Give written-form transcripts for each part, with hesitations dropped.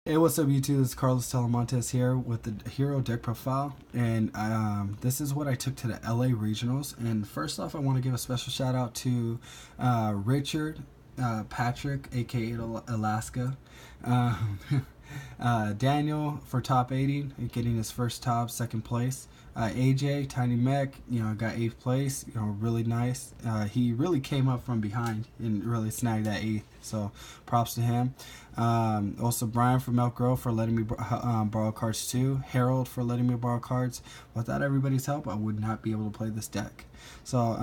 Hey, what's up, YouTube? It's Carlos Talamantes here with the Hero deck profile, and this is what I took to the LA Regionals. And first off, I want to give a special shout out to Richard, Patrick, aka Alaska, uh, Daniel for top 80, getting his first top, second place. AJ, Tiny Mech, got 8th place, really nice. He really came up from behind and really snagged that 8th, so props to him. Also Brian from Elk Grove for letting me borrow cards too. Harold for letting me borrow cards. Without everybody's help, I would not be able to play this deck. So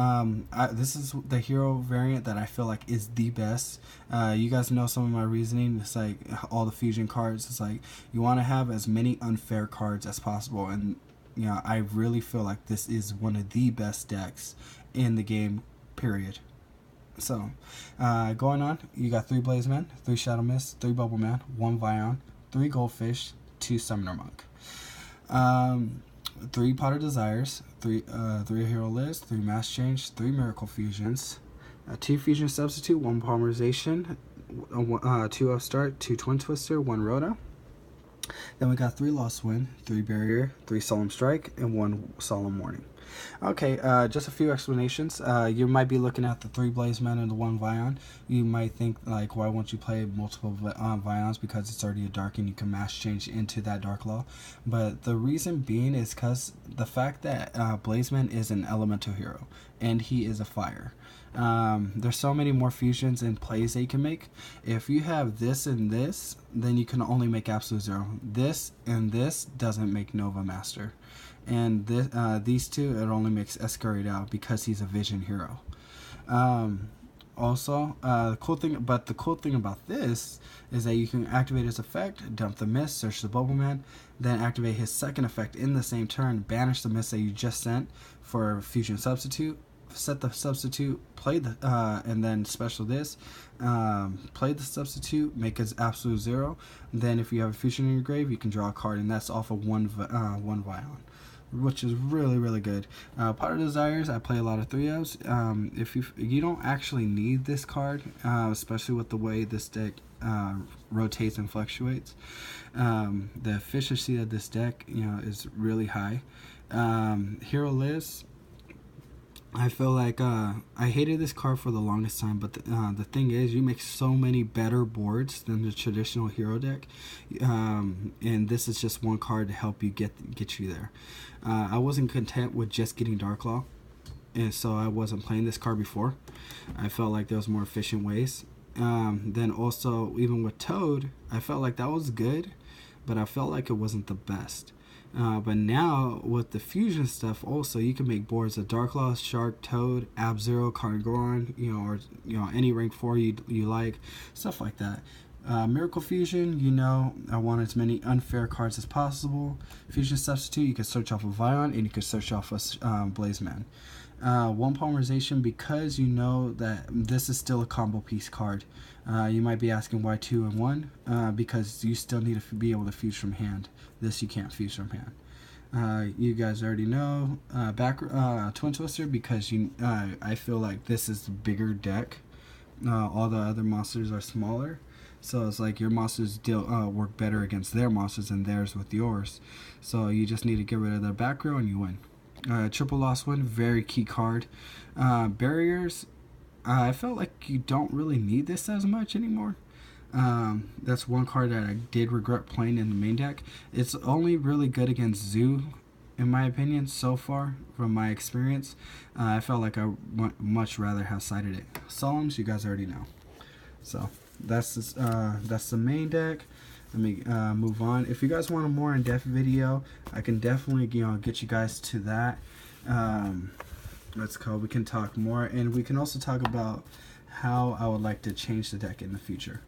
this is the hero variant that I feel like is the best. You guys know some of my reasoning. It's like all the fusion cards. It's like you want to have as many unfair cards as possible, and I really feel like this is one of the best decks in the game, period. So, going on, you got 3 Blaze Men, 3 Shadow Mist, 3 Bubble Man, 1 Vion, 3 Goldfish, 2 Summoner Monk, 3 Potter Desires, 3 Hero List, 3 Mass Change, 3 Miracle Fusions, 2 Fusion Substitute, 1 Polymerization, 2 Upstart, 2 Twin Twister, 1 Rhoda. Then we got 3 Lost Wind, 3 Barrier, 3 Solemn Strike, and 1 Solemn Warning. Okay, just a few explanations. You might be looking at the 3 Blaze Men and the 1 Vion. You might think, like, why won't you play multiple Vions? Because it's already a dark and you can mass change into that Dark Law. But the reason being is because the fact that Blaze Man is an elemental hero and he is a fire. There's so many more fusions and plays that you can make. If you have this and this, then you can only make Absolute Zero. This and this doesn't make Nova Master. And this, these two, it only makes Escurried out because he's a vision hero. Also, the cool thing about this is that you can activate his effect, dump the mist, search the Bubble Man, then activate his second effect in the same turn, banish the mist that you just sent for Fusion Substitute, set the substitute, play the and then special this, play the substitute, make his Absolute Zero. Then if you have a fusion in your grave, you can draw a card, and that's off of one Vion, which is really good. Potter Desires, I play a lot of 3-Os. If you don't actually need this card, especially with the way this deck rotates and fluctuates. The efficiency of this deck, is really high. Hero Lives, I feel like I hated this card for the longest time, but the thing is, you make so many better boards than the traditional hero deck, and this is just one card to help you get you there. I wasn't content with just getting Dark Law, and so I wasn't playing this card before. I felt like there was more efficient ways. Then also, even with Toad, I felt like that was good, but I felt like it wasn't the best. But now with the fusion stuff, also you can make boards of Dark Law, Shark, Toad, Ab-Zero, Carngoron, or any rank 4 you like, stuff like that. Miracle Fusion, I want as many unfair cards as possible. Fusion Substitute, you can search off a Vion and you can search off a Blaze Man. 1 Polymerization, because you know that this is still a combo piece card. You might be asking why 2 and 1, because you still need to be able to fuse from hand. This you can't fuse from hand. You guys already know. Twin Twister, because I feel like this is the bigger deck. All the other monsters are smaller, so it's like your monsters work better against their monsters than theirs with yours. So you just need to get rid of their back row and you win. Triple Lost Wind, very key card. Barriers, I felt like you don't really need this as much anymore. That's one card that I did regret playing in the main deck. It's only really good against Zoo, in my opinion, so far, from my experience. I felt like I would much rather have sided it. Solemns, you guys already know. So that's the main deck. Let me move on. If you guys want a more in-depth video, I can definitely get you guys to that. Let's go. We can talk more, and we can also talk about how I would like to change the deck in the future.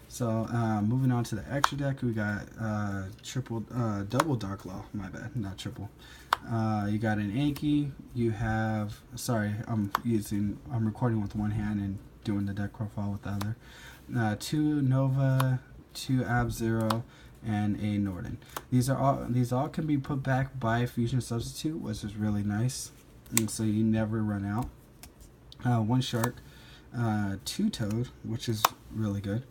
So moving on to the extra deck, we got double Dark Law. My bad, not triple. You got an Anki. You have, sorry, I'm recording with one hand and doing the deck profile with the other. 2 Nova, 2 Ab-Zero, and a Norden. These all can be put back by Fusion Substitute, which is really nice, and so you never run out. 1 Shark, 2 Toad, which is really good.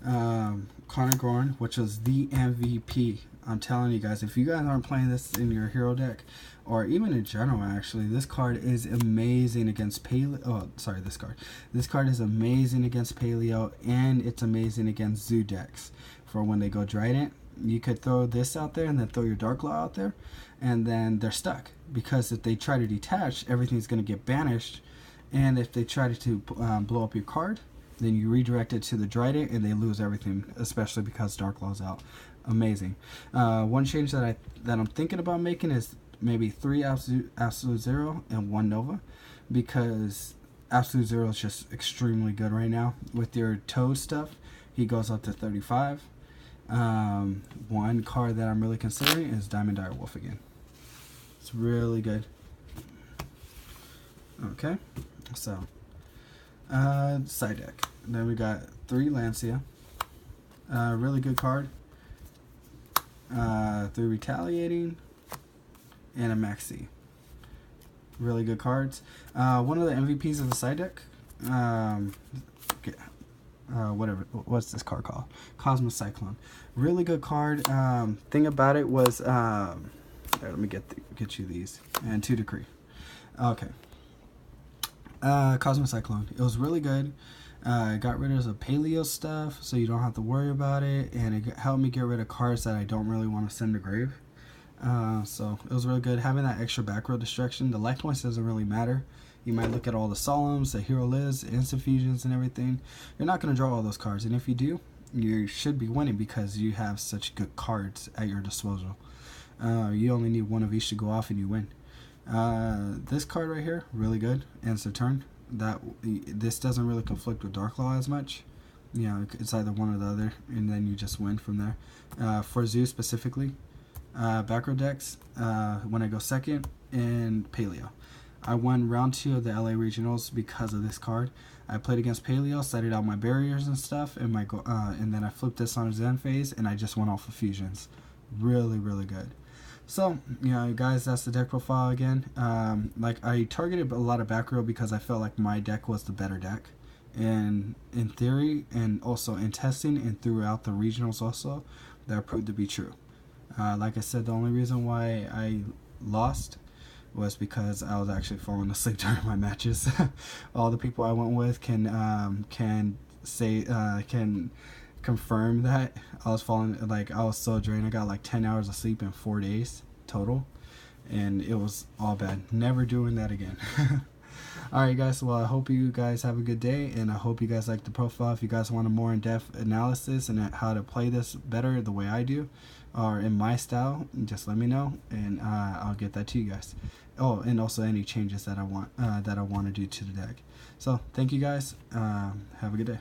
Connor Gorn, which was the MVP. I'm telling you guys, if you guys aren't playing this in your hero deck, or even in general, actually, this card is amazing against Paleo. Oh, sorry, this card. This card is amazing against Paleo, and it's amazing against Zoo decks. For when they go Trident, you could throw this out there and then throw your Dark Law out there, and then they're stuck. Because if they try to detach, everything's going to get banished, and if they try to blow up your card, then you redirect it to the Trident and they lose everything, especially because Dark Law's out. Amazing. One change that I'm thinking about making is maybe 3 Absolute Zero and 1 Nova, because Absolute Zero is just extremely good right now. With your toe stuff, he goes up to 35. One card that I'm really considering is Diamond Dire Wolf again. It's really good. Okay, so side deck. Then we got 3 Lancia. Really good card. 3 Retaliating and a Maxi. Really good cards. One of the MVPs of the side deck. What's this card called? Cosmo Cyclone. Really good card. Thing about it was, there, let me get you these, and 2 Decree. Okay. Cosmo Cyclone. It was really good. It got rid of the Paleo stuff, so you don't have to worry about it, and it helped me get rid of cards that I don't really want to send to grave. So it was really good. Having that extra back row destruction, the life points doesn't really matter. You might look at all the Solemns, the Hero Lives, Instant Fusions, and everything. You're not going to draw all those cards, and if you do, you should be winning because you have such good cards at your disposal. You only need one of each to go off and you win. This card right here, really good. Answer turn. This doesn't really conflict with Dark Law as much. You know, it's either one or the other, and then you just win from there. For Zoo specifically, back row decks, when I go second, and Paleo. I won round 2 of the LA Regionals because of this card. I played against Paleo, setted out my barriers and stuff, and and then I flipped this on his end phase, and I just went off of fusions. Really, really good. So, you know, guys, that's the deck profile again. Like, I targeted a lot of back row because I felt like my deck was the better deck. And in theory, and also in testing, and throughout the regionals also, that proved to be true. Like I said, the only reason why I lost was because I was actually falling asleep during my matches. All the people I went with can confirm that I was falling, like, I was so drained. I got like 10 hours of sleep in 4 days total, and it was all bad. Never doing that again. Alright guys, well, I hope you guys have a good day, and I hope you guys like the profile. If you guys want a more in-depth analysis and how to play this better the way I do, or in my style, just let me know, and I'll get that to you guys. Oh, and also any changes that I want to do to the deck. So thank you guys. Have a good day.